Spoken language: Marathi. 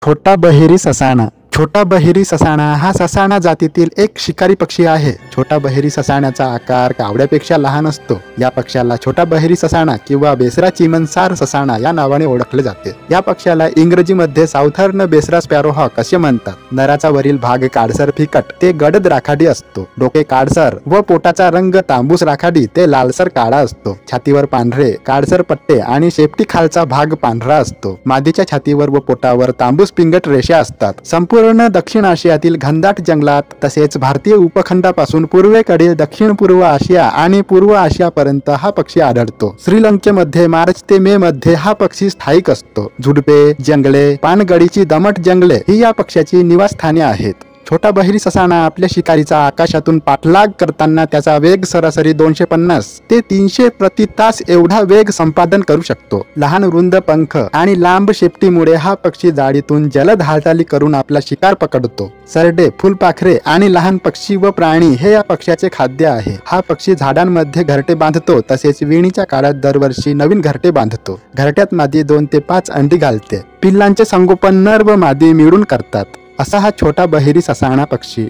छोटा बहिरी ससाणा. छोटा बहिरी ससाणा हा ससाणा जातीतील एक शिकारी पक्षी आहे. छोटा बहिरी ससाण्याचा आकार कावड्यापेक्षा लहान असतो. या पक्ष्याला छोटा बहिरी ससाणा किंवा बेसरा चिमणसार ससाणा या नावाने ओळखले जाते. या पक्ष्याला इंग्रजीमध्ये साऊथर्न बेसरा स्पॅरोहॉक असे म्हणतात. नराचा वरील भाग काळसर फिकट ते गडद राखाडी असतो. डोके काळसर व पोटाचा रंग तांबूस राखाडी ते लालसर काळा असतो. छातीवर पांढरे काळसर पट्टे आणि शेपटी खालचा भाग पांढरा असतो. मादीच्या छातीवर व पोटावर तांबूस पिंगट रेषा असतात. संपूर्ण दक्षिण आशियातील घनदाट जंगलात तसेच भारतीय उपखंडापासून पूर्वेकडील दक्षिण पूर्व आशिया आणि पूर्व आशियापर्यंत हा पक्षी आढळतो. श्रीलंकेमध्ये मार्च ते मे मध्ये हा पक्षी स्थायिक असतो. झुडपे, जंगले, पानगळीची दमट जंगले ही या पक्ष्याची निवासस्थाने आहेत. छोटा बहिरी ससाणा आपल्या शिकारीचा आकाशातून पाठलाग करताना त्याचा वेग सरासरी 250 ते 300 प्रति तास एवढा वेग संपादन करू शकतो. लहान रुंद पंख आणि लांब शेपटीमुळे हा पक्षी जाळीतून जलद हालचाली करून आपला शिकार पकडतो. सरडे, फुलपाखरे आणि लहान पक्षी व प्राणी हे या पक्ष्याचे खाद्य आहे. हा पक्षी झाडांमध्ये घरटे बांधतो तसेच विणीच्या काळात दरवर्षी नवीन घरटे बांधतो. घरट्यात मादी 2 ते 5 अंडी घालते. पिल्लांचे संगोपन नर व मादी मिळून करतात. असा हा छोटा बहिरी ससाणा पक्षी.